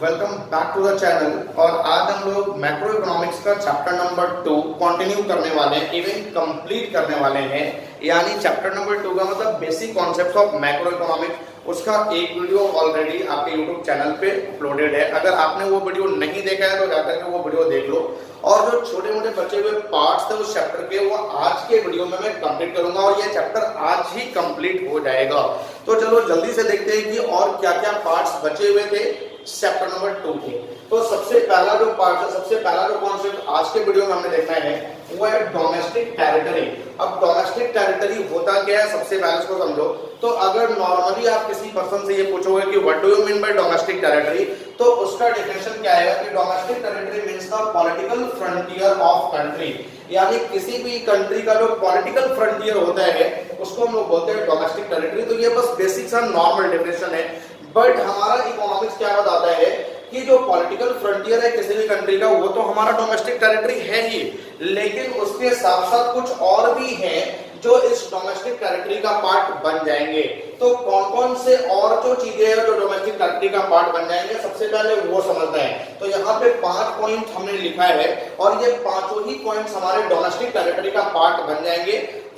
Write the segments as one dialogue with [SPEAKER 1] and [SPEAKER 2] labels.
[SPEAKER 1] Welcome back to the channel. और आज हम लोग मैक्रो इकोनॉमिक्स का चैप्टर नंबर 2 कंटिन्यू करने वाले हैं, इवन कंप्लीट करने वाले हैं। यानी चैप्टर नंबर 2 का मतलब basic concepts of macro economics, उसका एक वीडियो ऑलरेडी आपके यूट्यूब चैनल पे अपलोडेड है। अगर आपने वो वीडियो नहीं देखा है तो जाकर के वो वीडियो देख लो। और जो छोटे मोटे बचे हुए पार्ट्स थे उस चैप्टर के, वो आज के वीडियो में मैं कंप्लीट करूंगा और ये चैप्टर आज ही कंप्लीट हो जाएगा। तो चलो जल्दी से देखते हैं कि और क्या क्या पार्ट्स बचे हुए थे चैप्टर नंबर 2 के। तो सबसे पहला जो पार्ट है, सबसे पहला जो कॉन्सेप्ट आज के वीडियो में हमने देखना है वो है डोमेस्टिक टेरिटरी। अब डोमेस्टिक टेरिटरी होता क्या है, सबसे पहले इसको समझो। तो अगर नॉर्मली आप किसी पर्सन से ये पूछोगे कि what do you mean by domestic territory, तो उसका डेफिनेशन क्या है कि domestic territory means the political frontier of country. यानी किसी भी कंट्री का जो पॉलिटिकल फ्रंटियर होता है उसको हम लोग बोलते हैं डोमेस्टिक टेरिटरी। तो ये बस बेसिक सा नॉर्मल डेफिनेशन है। बट हमारा इकोनॉमिक्स क्या बताता है कि जो पॉलिटिकल फ्रंटियर है किसी भी कंट्री का, वो तो हमारा डोमेस्टिक टेरिटरी है ही, लेकिन उसके साथ साथ कुछ और भी हैं जो इस डोमेस्टिक टेरिटरी का पार्ट बन जाएंगे। तो कौन कौन से और जो चीजें हैं जो डोमेस्टिक टेरिटरी का पार्ट बन जाएंगे, सबसे पहले वो समझते हैं। तो यहाँ पे 5 पॉइंट हमने लिखा है और ये पांचों ही पॉइंट्स हमारे डोमेस्टिक टेरिटरी का पार्ट बन जाएंगे,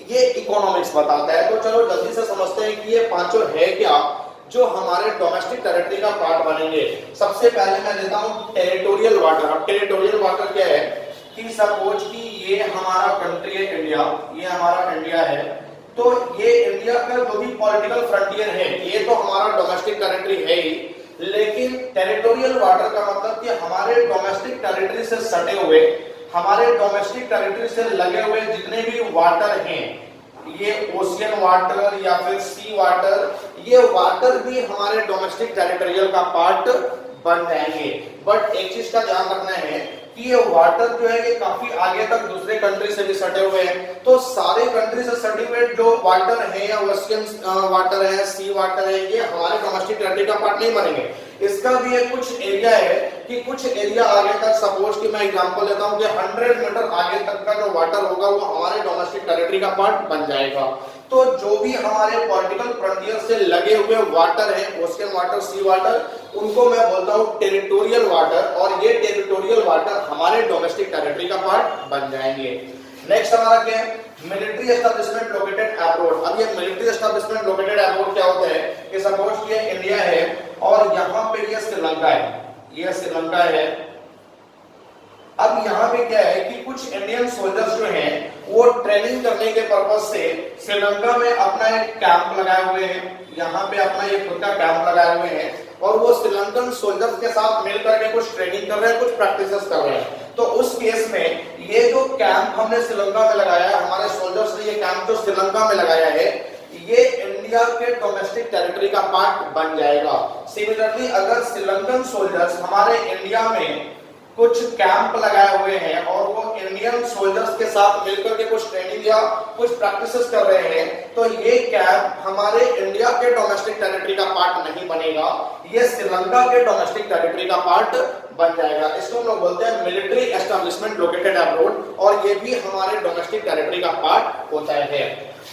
[SPEAKER 1] ये इकोनॉमिक्स बताता है। तो चलो जल्दी से समझते हैं कि ये पांचों है क्या जो हमारे डोमेस्टिक टेरिटरी का पार्ट बनेंगे। सबसे पहले मैं लेता हूं टेरिटोरियल वाटर। अब टेरिटोरियल वाटर क्या है कि सपोज कि ये हमारा कंट्री है इंडिया, ये हमारा इंडिया है। तो ये इंडिया का जो भी पॉलिटिकल फ्रंटियर है ये तो हमारा डोमेस्टिक टेरिटरी है ही, लेकिन टेरिटोरियल वाटर का मतलब कि हमारे डोमेस्टिक टेरिटरी से सटे हुए, हमारे डोमेस्टिक टेरिटरी से लगे हुए जितने भी वाटर हैं, ये ओशियन वाटर या फिर सी वाटर, ये वाटर भी हमारे डोमेस्टिक टेरिटोरियल का पार्ट बन जाएंगे। बट एक चीज का ध्यान रखना है कि ये वाटर जो है ये काफी आगे तक दूसरे कंट्री से भी सटे हुए हैं। तो सारे कंट्री से सटे हुए जो वाटर है या ओशियन वाटर है, सी वाटर है, ये हमारे डोमेस्टिक टेरिटरी का पार्ट नहीं बनेंगे। इसका भी एक कुछ एरिया है कि कुछ एरिया आगे तक, सपोज कि मैं एग्जांपल लेता हूं कि 100 मीटर आगे तक का जो वाटर होगा वो हमारे डोमेस्टिक टेरिटरी का पार्ट बन जाएगा। तो जो भी हमारे पॉलिटिकल फ्रंटियर से लगे हुए वाटर हैं, ओशियन वाटर, सी वाटर, उनको मैं बोलता हूं टेरिटोरियल वाटर, और ये टेरिटोरियल वाटर हमारे डोमेस्टिक टेरिटरी का पार्ट बन जाएंगे। नेक्स्ट हमारा क्या है, मिलिट्री एस्टेब्लिशमेंट लोकेटेड अब्रॉड। अब ये मिलिट्री एस्टेब्लिशमेंट लोकेटेड अब्रॉड क्या होता है कि सपोज ये इंडिया है और यहाँ पे ये श्रीलंका है, ये श्रीलंका है। अब यहाँ पे क्या है कि कुछ इंडियन सोल्जर्स जो हैं वो ट्रेनिंग करने के पर्पज से श्रीलंका में अपना एक कैंप लगाए हुए हैं, यहाँ पे अपना एक खुद का कैंप लगाए हुए हैं और वो श्रीलंकन सोल्जर्स के साथ मिलकर के कुछ ट्रेनिंग कर रहे हैं, कुछ प्रैक्टिसेस कर रहे हैं। तो उस केस में ये जो कैंप हमने श्रीलंका में लगाया है, हमारे सोल्जर्स ने ये कैंप जो श्रीलंका में लगाया है, ये इंडिया के डोमेस्टिक टेरिटरी का पार्ट बन जाएगा। सिमिलरली अगर श्रीलंकन सोल्जर्स हमारे इंडिया में कुछ कैंप लगाए हुए हैं और वो इंडियन सोल्जर्स के साथ मिलकर के कुछ ट्रेनिंग या कुछ प्रैक्टिसेस कर रहे हैं, तो ये कैंप हमारे इंडिया के डोमेस्टिक टेरिटरी का पार्ट नहीं बनेगा, ये श्रीलंका के डोमेस्टिक टेरिटरी का पार्ट बन जाएगा। इसको हम लोग बोलते हैं मिलिट्री एस्टेब्लिशमेंट लोकेटेड अब्रॉड, और ये भी हमारे डोमेस्टिक टेरिटरी का पार्ट होता है।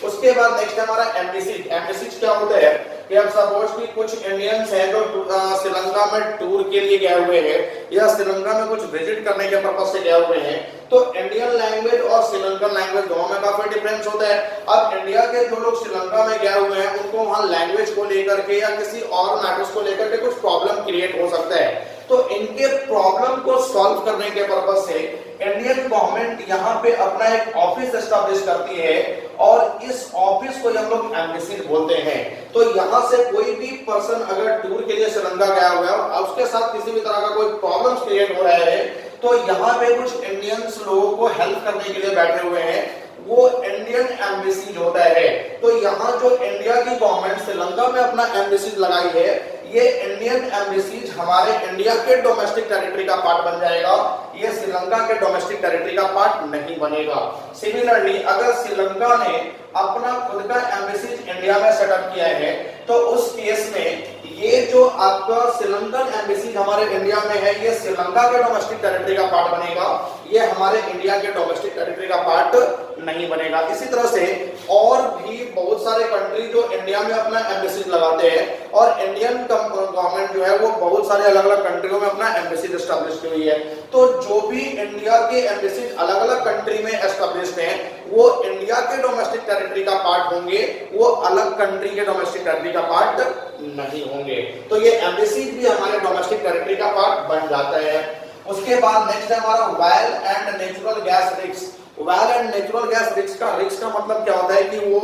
[SPEAKER 1] उसके बाद नेक्स्ट हमारा एम्बेसी। एम्बेसी क्या होता है कि अब सपोज कि कुछ इंडियंस हैं जो श्रीलंका में टूर के लिए गए हुए हैं या श्रीलंका में कुछ विजिट करने के पर्पज से गए हुए हैं, तो इंडियन लैंग्वेज और श्रीलंकन लैंग्वेज दोनों में काफी डिफरेंस होता है। अब इंडिया के जो लोग श्रीलंका में गए हुए हैं उनको वहां लैंग्वेज को लेकर के या किसी और मैटर्स को लेकर के कुछ प्रॉब्लम क्रिएट हो सकता है। तो इनके प्रॉब्लम को सॉल्व करने के पर्पज से इंडियन गवर्नमेंट यहाँ पे अपना एक ऑफिस एस्टैब्लिश करती है और इस ऑफिस को हम लोग एम्बेसी बोलते हैं। तो यहाँ से कोई भी पर्सन अगर टूर के लिए श्रीलंका गया हुआ है और उसके साथ किसी भी तरह का कोई प्रॉब्लम क्रिएट हो रहा है, तो यहाँ पे कुछ इंडियंस लोगों को हेल्प करने के लिए बैठे हुए हैं, वो इंडियन एम्बेसी होता है। तो यहाँ जो इंडिया की गवर्नमेंट श्रीलंका में अपना एम्बेसी लगाई है, ये इंडियन एम्बेसीज हमारे इंडिया के डोमेस्टिक टेरिटरी का पार्ट बन जाएगा, ये श्रीलंका के डोमेस्टिक टेरिटरी का पार्ट नहीं बनेगा। सिमिलरली अगर श्रीलंका ने अपना खुद का एम्बेसीज इंडिया में सेटअप किया है, तो उस केस में ये जो आपका श्रीलंकन एम्बेसी हमारे इंडिया में है, ये श्रीलंका के डोमेस्टिक टेरिटरी का पार्ट बनेगा, ये हमारे इंडिया के डोमेस्टिक टेरिटरी का पार्ट नहीं बनेगा। इसी तरह से और भी बहुत सारे कंट्री जो इंडिया में अपना एम्बेसी लगाते हैं और इंडियन गवर्नमेंट जो है वो बहुत सारे अलग अलग कंट्रियों में अपना एम्बेसी एस्टेब्लिश की हुई है। तो जो भी इंडिया के एम्बेसी अलग अलग कंट्री में एस्टेब्लिश हैं वो इंडिया के डोमेस्टिक टेरिटरी का पार्ट होंगे, वो अलग कंट्री के डोमेस्टिक टेरिटरी का पार्ट नहीं होंगे। तो ये एम्बेसी भी हमारे डोमेस्टिक टेरिटरी का पार्ट बन जाता है। उसके बाद नेक्स्ट है हमारा oil and natural gas risk. Oil and natural gas risk का मतलब क्या होता है कि वो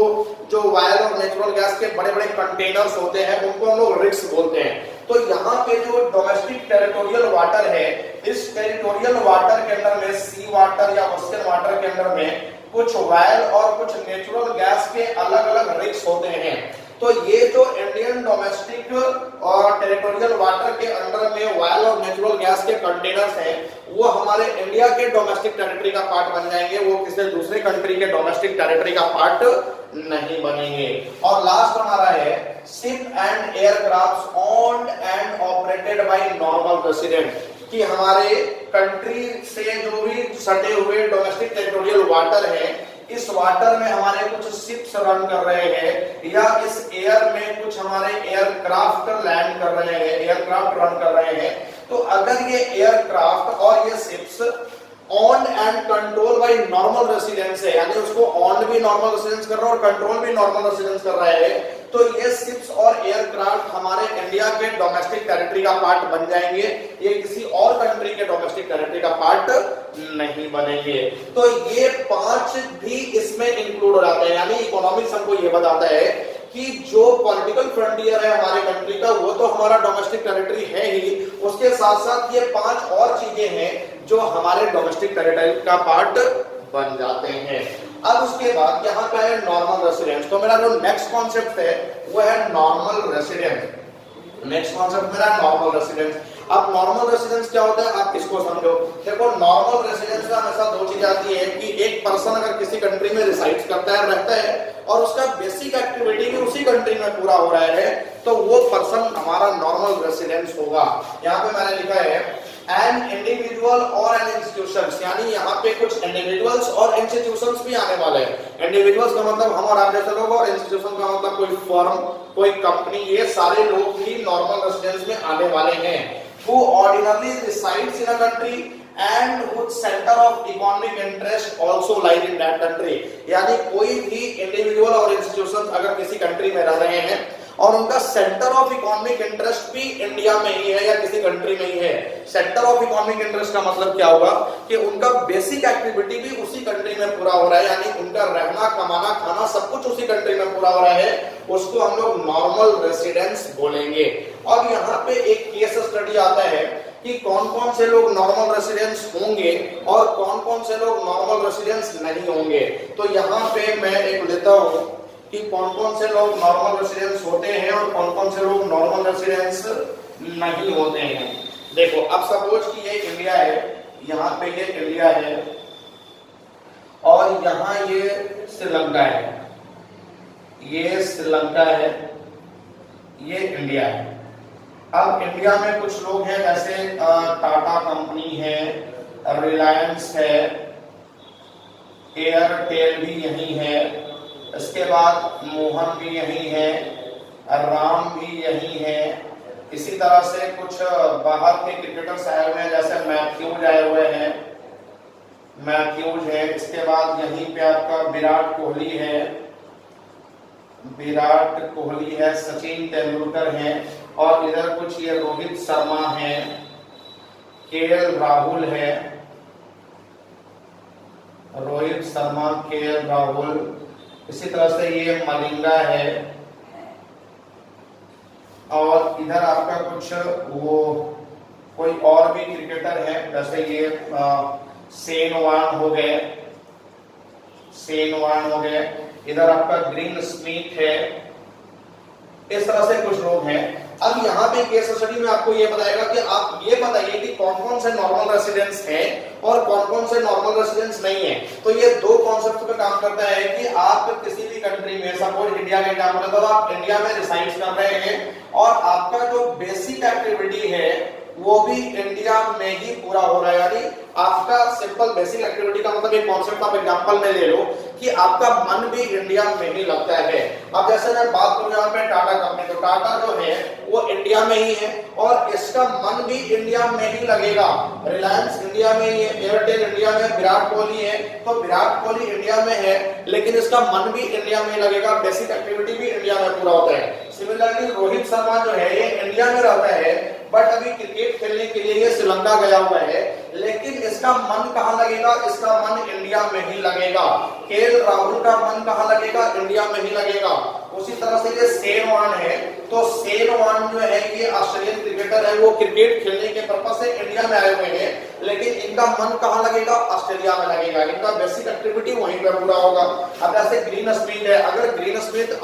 [SPEAKER 1] जो ऑयल और नेचुरल गैस के बड़े बड़े कंटेनर्स होते हैं उनको हम लोग रिस्क बोलते हैं। तो यहाँ पे जो डोमेस्टिक टेरिटोरियल वाटर है, इस टेरिटोरियल वाटर के अंदर में सी वाटर या ओशियन वाटर के अंदर में कुछ ऑयल और कुछ नेचुरल गैस के अलग अलग रिस्क होते हैं। तो ये जो इंडियन डोमेस्टिक और टेरिटोरियल वाटर के अंडर में ऑयल और नेचुरल गैस के कंटेनर्स हैं वो हमारे इंडिया के डोमेस्टिक टेरिटरी का पार्ट बन जाएंगे, वो किसी दूसरे कंट्री के डोमेस्टिक टेरिटरी का पार्ट नहीं बनेंगे। और लास्ट हमारा है ship and aircraft owned and operated by normal resident, कि हमारे कंट्री से जो भी सटे हुए डोमेस्टिक टेरिटोरियल वाटर है, इस वाटर में हमारे कुछ शिप्स रन कर रहे हैं या इस एयर में कुछ हमारे एयरक्राफ्ट लैंड कर रहे हैं, एयरक्राफ्ट रन कर रहे हैं। तो अगर ये एयरक्राफ्ट और ये ships on and control by normal residents है, यानी उसको ऑन भी नॉर्मल रेसिडेंट्स कर रहा है और कंट्रोल भी नॉर्मल रेसिडेंट्स कर रहा है, तो ये शिप्स और एयरक्राफ्ट हमारे इंडिया के डोमेस्टिक टेरिटरी का पार्ट बन जाएंगे, ये किसी और कंट्री के डोमेस्टिक टेरिटरी का पार्ट नहीं बनेंगे। तो ये 5 भी इसमें इंक्लूड हो जाते हैं। यानी इकोनॉमिक्स हमको ये बताता है कि जो पॉलिटिकल फ्रंटियर है हमारे कंट्री का वो तो हमारा डोमेस्टिक टेरिटरी है ही, उसके साथ साथ ये 5 और चीजें हैं जो हमारे डोमेस्टिक टेरिटरी का पार्ट बन जाते हैं। अब उसके बाद यहाँ पे है नॉर्मल रेसिडेंस। तो मेरा जो नेक्स्ट कॉन्सेप्ट है वो है नॉर्मल रेसिडेंस। नेक्स्ट कॉन्सेप्ट मेरा नॉर्मल रेसिडेंस। अब नॉर्मल रेसिडेंस क्या होता है आप इसको समझो। देखो नॉर्मल रेसिडेंस में हमेशा 2 चीज आती है कि एक पर्सन अगर किसी कंट्री में रिसाइड करता है, रहता है और उसका बेसिक एक्टिविटी भी उसी कंट्री में पूरा हो रहा है, तो वो पर्सन हमारा नॉर्मल रेसिडेंस होगा। यहाँ पे मैंने लिखा है एन इंडिविजुअल और एन इंस्टीट्यूशंस, यानी यहाँ पे कुछ इंडिविजुअल्स और इंस्टीट्यूशंस भी आने वाले हैं। इंडिविजुअल्स का मतलब हम और आप जैसे लोग, और इंस्टीट्यूशन का मतलब कोई फर्म, कोई कंपनी, ये सारे लोग भी नॉर्मल रेसिडेंस में आने वाले हैं। Who ordinarily resides in a country and whose center of economic interest also lies in that country, यानी कोई भी इंडिविजुअल और इंस्टीट्यूशन अगर किसी कंट्री में रह रहे हैं और उनका सेंटर ऑफ इकोनॉमिक इंटरेस्ट भी इंडिया में ही है या किसी कंट्री में ही है। सेंटर ऑफ इकोनॉमिक इंटरेस्ट का मतलब क्या होगा कि उनका बेसिक एक्टिविटी भी उसी कंट्री में पूरा हो रहा है, यानी उनका रहना, कमाना, खाना सब कुछ उसी कंट्री में पूरा हो रहा है, उसको हम लोग नॉर्मल रेसिडेंस बोलेंगे। और यहाँ पे एक केस स्टडी आता है कि कौन कौन से लोग नॉर्मल रेसिडेंस होंगे और कौन कौन से लोग नॉर्मल रेसिडेंस नहीं होंगे। तो यहाँ पे मैं एक लेता हूँ कि कौन कौन से लोग नॉर्मल रेसिडेंस होते हैं और कौन कौन से लोग नॉर्मल रेसिडेंस नहीं होते हैं। देखो अब सपोज कि ये इंडिया है, यहाँ पे ये इंडिया है और यहाँ ये श्रीलंका है, ये श्रीलंका है, ये इंडिया है। अब इंडिया में कुछ लोग हैं जैसे टाटा कंपनी है, रिलायंस है, एयरटेल भी यही है, इसके बाद मोहन भी यही है, राम भी यही है। इसी तरह से कुछ बाहर के क्रिकेटर्स आए हुए हैं जैसे मैथ्यूज आए हुए हैं, मैथ्यूज है। इसके बाद यहीं पे आपका विराट कोहली है, विराट कोहली है, सचिन तेंदुलकर है, और इधर कुछ ये रोहित शर्मा है, केएल राहुल है, रोहित शर्मा, केएल राहुल। इसी तरह से ये मलिंगा है, और इधर आपका कुछ वो कोई और भी क्रिकेटर है जैसे ये शेन वॉर्न हो गए, शेन वॉर्न हो गए। इधर आपका ग्रीन स्मिथ है। इस तरह से कुछ लोग हैं। अब यहाँ पे केस स्टडी में आपको ये बताएगा कि आप ये बताइए कि कौन कौन से नॉर्मल रेसिडेंस हैं और कौन कौन से नॉर्मल रेसिडेंस नहीं है। तो ये 2 कॉन्सेप्ट पे काम करता है कि आप किसी भी कंट्री में, सपोज इंडिया का एग्जांपल है, तो आप इंडिया में रिसाइड कर रहे हैं और आपका जो बेसिक एक्टिविटी है वो भी इंडिया में ही पूरा हो रहा है। यानी आपका सिंपल बेसिक एक्टिविटी का मतलब एक कॉन्सेप्ट आप एग्जांपल में ले लो कि आपका मन भी इंडिया में ही लगता है। अब जैसे मैं बात करूं यहाँ पे टाटा कंपनी, तो टाटा जो है वो इंडिया में ही है और इसका मन भी इंडिया में ही लगेगा। रिलायंस इंडिया में ही है, एयरटेल इंडिया में, विराट कोहली है तो विराट कोहली इंडिया में है, लेकिन इसका मन भी इंडिया में ही लगेगा, बेसिक एक्टिविटी भी इंडिया में पूरा होता है। सिमिलरली रोहित शर्मा जो है ये इंडिया में रहता है, बट अभी क्रिकेट खेलने के लिए ये श्रीलंका गया हुआ है, लेकिन इसका मन कहां लगेगा, इसका मन इंडिया में ही लगेगा। केएल राहुल का मन कहां लगेगा, इंडिया में ही लगेगा। उसी तरह से ये शेन वॉर्न है, तो शेन वॉर्न जो है ये ऑस्ट्रेलियन क्रिकेटर है, वो क्रिकेट खेलने के पर्पस से इंडिया में आए हुए हैं, लेकिन इनका मन कहां लगेगा, ऑस्ट्रेलिया में लगेगा, इनका बेसिक एक्टिविटी वहीं पे पूरा होगा। अब जैसे ग्रीन स्मिथ है, अगर ग्रीन स्मिथ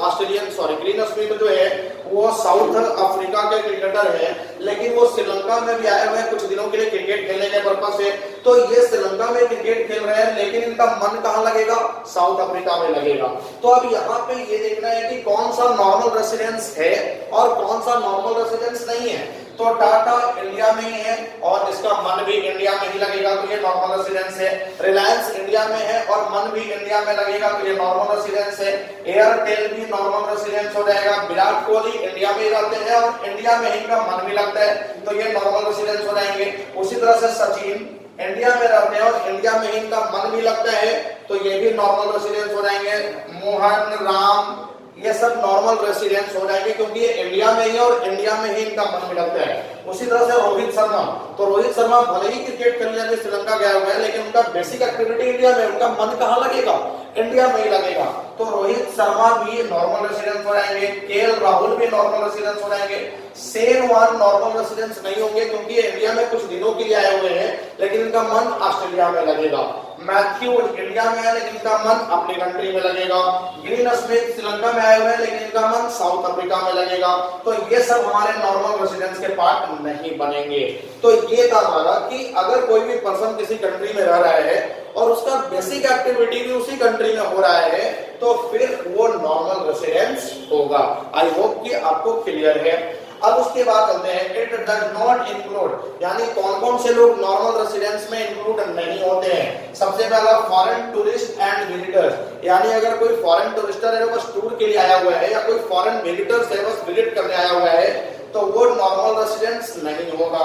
[SPEAKER 1] ग्रीन स्मिथ जो है वो साउथ अफ्रीका के क्रिकेटर है, लेकिन वो श्रीलंका में भी आए हुए हैं कुछ दिनों के लिए क्रिकेट खेलने के पर्पस से, तो ये श्रीलंका में क्रिकेट खेल रहे हैं, लेकिन इनका मन कहां लगेगा, साउथ अफ्रीका में लगेगा। तो अब यहाँ पे ये देखना है कि कौन सा नॉर्मल रेसिडेंस है और कौन सा नॉर्मल रेसिडेंस नहीं है। तो टाटा इंडिया में ही है और इसका मन भी इंडिया में ही लगेगा, तो ये नॉर्मल रेसिडेंस है। रिलायंस इंडिया में है और मन भी इंडिया में लगेगा, तो ये नॉर्मल रेसिडेंस है। एयरटेल भी नॉर्मल रेसिडेंस हो जाएगा। विराट कोहली इंडिया में ही रहते हैं और इंडिया में ही इनका मन भी लगता है, तो ये नॉर्मल रेसिडेंस हो जाएंगे। उसी तरह से सचिन इंडिया में रहते हैं और इंडिया में ही इनका मन भी लगता है, तो ये भी नॉर्मल रेसिडेंस हो जाएंगे। मोहन, राम, ये सब नॉर्मल रेसिडेंस हो जाएंगे क्योंकि ये इंडिया में ही और इंडिया में ही इनका मन भी लगता है। उसी तरह से रोहित शर्मा, तो रोहित शर्मा भले ही क्रिकेट खेलने के श्रीलंका गया हुआ है, लेकिन उनका बेसिक एक्टिविटी इंडिया में, उनका मन कहां लगेगा, इंडिया में ही लगेगा, तो रोहित शर्मा भी नॉर्मल रेसिडेंस हो जाएंगे। केएल राहुल भी नॉर्मल रेसिडेंस हो जाएंगे। शेन वॉर्न नॉर्मल रेसिडेंस नहीं होंगे क्योंकि इंडिया में कुछ दिनों के लिए आए हुए हैं, लेकिन इनका मन ऑस्ट्रेलिया में लगेगा। मैथ्यूज इंडिया में है, लेकिन इनका मन अपनी कंट्री में लगेगा। ग्रीन स्मिथ श्रीलंका में आए हुए हैं, लेकिन इनका मन साउथ अफ्रीका में लगेगा। तो ये सब हमारे नॉर्मल रेसिडेंस के पार्ट नहीं बनेंगे। तो ये था हमारा कि अगर कोई भी पर्सन किसी कंट्री में रह रहा है और उसका बेसिक एक्टिविटी भी उसी कंट्री में हो रहा है, तो फिर वो नॉर्मल रेसिडेंस होगा। आई होप कि आपको क्लियर है। अब उसके बाद चलते हैं, इट डज नॉट इंक्लूड, यानी कौन कौन से लोग नॉर्मल रेसिडेंस में इंक्लूड नहीं होते हैं। सबसे पहला फॉरेन टूरिस्ट एंड विजिटर्स, यानी अगर कोई फॉरेन टूरिस्टर है बस टूर के लिए आया हुआ है, या कोई फॉरेन विजिटर्स है बस विजिट करने आया हुआ है, तो वो नॉर्मल रेसिडेंस नहीं होगा।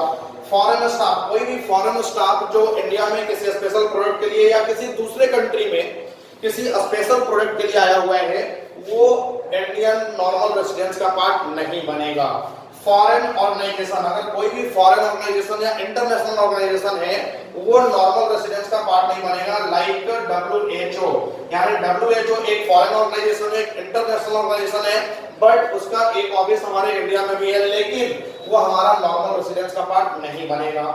[SPEAKER 1] फॉरेन स्टाफ, कोई भी फॉरेन स्टाफ जो इंडिया में किसी स्पेशल प्रोडक्ट के लिए या किसी दूसरे कंट्री में किसी स्पेशल प्रोडक्ट के लिए आया हुआ है, वो इंडियन नॉर्मल रेसिडेंस का पार्ट नहीं बनेगा। फॉरेन ऑर्गेनाइजेशन, अगर कोई भी फॉरेन ऑर्गेनाइजेशन या इंटरनेशनल ऑर्गेनाइजेशन है, वो नॉर्मल रेसिडेंस का पार्ट नहीं बनेगा। लाइक WHO, यानी WHO एक फॉरेन ऑर्गेनाइजेशन है, एक इंटरनेशनल ऑर्गेनाइजेशन है, बट उसका एक ऑफिस हमारे इंडिया में भी है, लेकिन वो हमारा नॉर्मल रेसिडेंस का पार्ट नहीं बनेगा।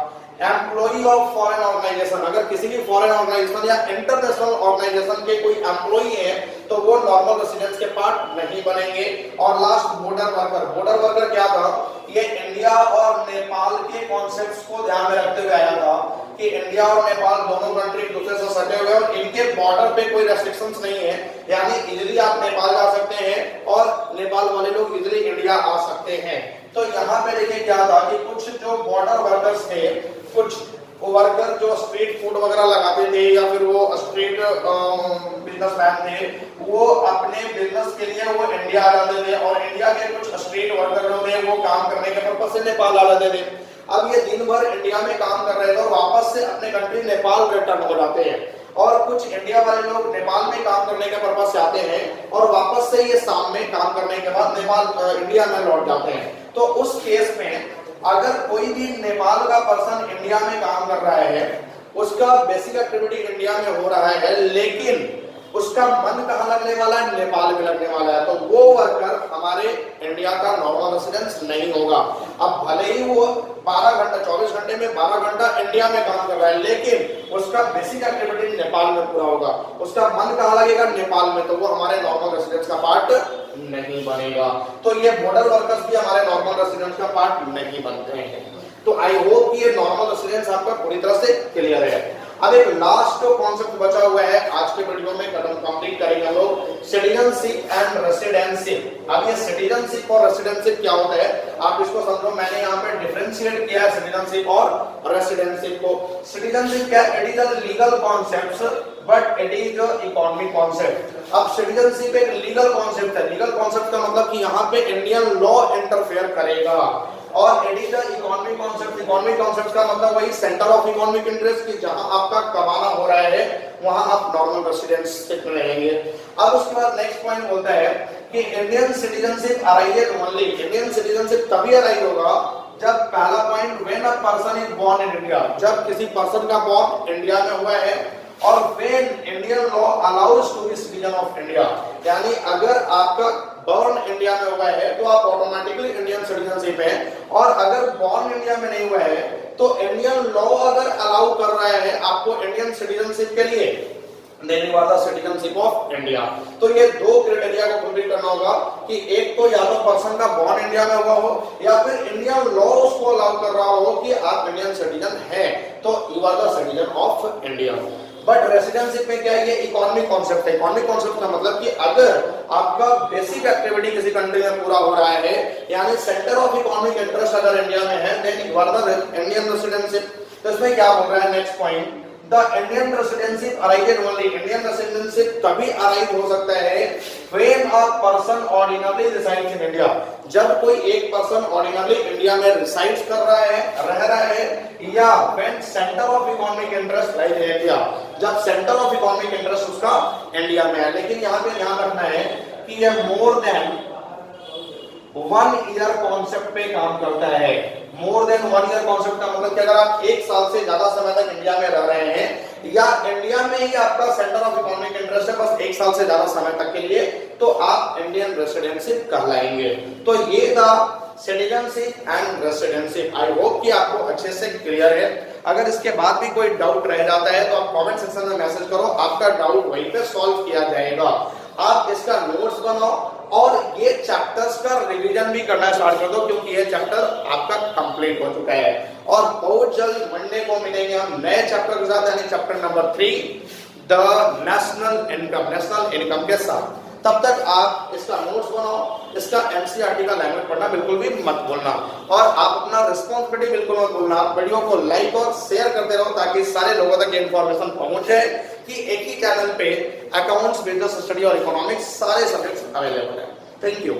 [SPEAKER 1] एम्प्लॉई ऑफ फॉरेन ऑर्गेनाइजेशन, अगर किसी भी फॉरेन ऑर्गेनाइजेशन या इंटरनेशनल ऑर्गेनाइजेशन के कोई एम्प्लॉई है, तो वो नॉर्मल रेसिडेंस के पार्ट नहीं बनेंगे। और last border worker, border worker क्या था, ये इंडिया और नेपाल के कॉन्सेप्ट्स को ध्यान में रखते हुए आया था कि इंडिया और नेपाल दोनों कंट्री एक दूसरे से सटे हुए हैं और इनके बॉर्डर पे कोई रेस्ट्रिक्शंस नहीं है, यानी इजीली आप नेपाल जा सकते हैं और नेपाल वाले लोग इजीली इंडिया आ सकते हैं। तो यहाँ पे देखिए क्या था कि कुछ जो बॉर्डर वर्कर्स थे, कुछ वर्कर जो स्ट्रीट फूड वगैरह लगाते थे या फिर वो स्ट्रीट बिजनेसमैन थे, वो अपने बिजनेस के लिए वो इंडिया आ जाते थे और इंडिया के कुछ स्ट्रीट वर्कर जो थे वो काम करने के पर्पस से नेपाल आ जाते थे। अब ये दिन भर इंडिया में काम कर रहे थे और वापस से अपने कंट्री नेपाल रिटर्न हो जाते हैं, और कुछ इंडिया वाले लोग नेपाल में काम करने के पर्पस से आते हैं और वापस से ये शाम में काम करने के बाद नेपाल इंडिया में लौट जाते हैं। तो उस केस में अगर कोई भी नेपाल का पर्सन इंडिया में काम कर रहा है, उसका बेसिक एक्टिविटी इंडिया में हो रहा है, लेकिन उसका मन कहां लगने वाला है, नेपाल में लगने वाला है, तो वो वर्कर हमारे इंडिया का नॉर्मल रेसिडेंस नहीं होगा। अब भले ही वो 12 घंटा 24 घंटे में 12 घंटा इंडिया में काम कर रहा है, लेकिन उसका बेसिक एक्टिविटी नेपाल में पूरा होगा, उसका मन कहां लगेगा, नेपाल में, तो वो हमारे नॉर्मल रेसिडेंस का पार्ट नहीं बनेगा। तो ये बॉर्डर वर्कर्स भी हमारे नॉर्मल रेसिडेंस का पार्ट नहीं बनते हैं। तो आई होप कि ये नॉर्मल रेसिडेंस आपका पूरी तरह से क्लियर है। अब एक लास्ट कॉन्सेप्ट बचा हुआ है, आज के वीडियो में कदम कंप्लीट करेंगे हम लोग, सिटीजनशिप एंड रेसिडेंशिप। अब ये सिटीजनशिप और रेसिडेंशिप क्या होता है आप इसको समझो। मैंने यहाँ पे डिफरेंशिएट किया है सिटीजनशिप और रेसिडेंशिप को। सिटीजनशिप क्या है, it is a legal concept but it is economic concept. अब सिटीजनशिप एक लीगल कॉन्सेप्ट है। लीगल कॉन्सेप्ट का मतलब कि यहाँ पे इंडियन लॉ इंटरफेयर करेगा। और it is economic concept. Economic concept का मतलब वही सेंटर ऑफ इकोनॉमिक इंटरेस्ट कि जहां आपका कमाना हो रहा है वहां आप नॉर्मल रेसिडेंशिप में रहेंगे। अब उसके बाद नेक्स्ट पॉइंट बोलता है कि Indian citizenship arises only. Indian citizenship तभी अराइज होगा जब पहला point when a person is born in India, जब किसी पर्सन का बॉर्न इंडिया में हुआ है, और when Indian law allows to be citizen of India, यानी अगर आपका बॉर्न इंडिया में हुआ है तो आप ऑटोमेटिकली इंडियन सिटीजनशिप है। और अगर बॉर्न इंडिया में नहीं हुआ है तो इंडियन लॉ अगर अलाउ कर रहा है आपको इंडियन सिटीजनशिप के लिए, then you are the citizenship of India. तो ये दो क्राइटेरिया को कंप्लीट करना होगा कि एक तो या तो पर्सन का बॉर्न इंडिया में हुआ हो या फिर इंडियन लॉ उसको अलाउ कर रहा हो कि आप इंडियन सिटीजन हैं, तो you are the citizen of India. But residentship में क्या है, ये इकोनॉमिक कॉन्सेप्ट है। इकोनॉमिक कॉन्सेप्ट का मतलब कि अगर आपका बेसिक एक्टिविटी किसी कंट्री में पूरा हो रहा है, यानी सेंटर ऑफ इकोनॉमिक इंटरेस्ट अगर इंडिया में है, then you are the Indian residentship. तो इसमें क्या बोल रहा है next point, the Indian residentship arises only. Indian residentship तभी अराइज हो सकता है when a person ordinarily resides in India, जब कोई एक पर्सन ऑर्डिनरली इंडिया में रिसाइड्स कर रहा है, रह रहा है, या when centre of economic interest lies in India, जब सेंटर ऑफ इकोनॉमिक इंटरेस्ट उसका इंडिया में है। लेकिन यहाँ पे ध्यान रखना है कि ये मोर देन 1 ईयर कॉन्सेप्ट पे काम करता है। मोर देन 1 ईयर कॉन्सेप्ट का मतलब कि अगर आप 1 साल से ज्यादा समय तक इंडिया में रह रहे हैं या इंडिया में ही आपका सेंटर ऑफ इकोनॉमिक इंटरेस्ट है बस 1 साल से ज्यादा समय तक के लिए, तो आप इंडियन रेसिडेंशिप कहलाएंगे। तो ये था सिटीजनशिप एंड रेसिडेंशिप। आई होप कि आपको अच्छे से क्लियर है। अगर इसके बाद भी कोई डाउट रह जाता है तो आप कमेंट सेक्शन में मैसेज करो, आपका डाउट वहीं पे सॉल्व किया जाएगा। आप इसका नोट्स बनाओ और ये चैप्टर्स का रिवीजन भी करना स्टार्ट कर दो, क्योंकि ये चैप्टर आपका कंप्लीट हो चुका है। और बहुत जल्द मंडे को मिलेंगे हम नए चैप्टर के साथ, यानी chapter number 3 the national income के साथ। तब तक आप इसका नोट्स बनाओ, इसका एनसीईआरटी का लैंग्वेज पढ़ना बिल्कुल भी मत भूलना, और आप अपना रिस्पॉन्सिबिलिटी बिल्कुल मत भूलना। वीडियो को लाइक और शेयर करते रहो ताकि सारे लोगों तक ये इंफॉर्मेशन पहुंच जाए कि एक ही चैनल पे अकाउंट्स, बिजनेस स्टडी और इकोनॉमिक्स सारे सब्जेक्ट्स अवेलेबल है। Thank you.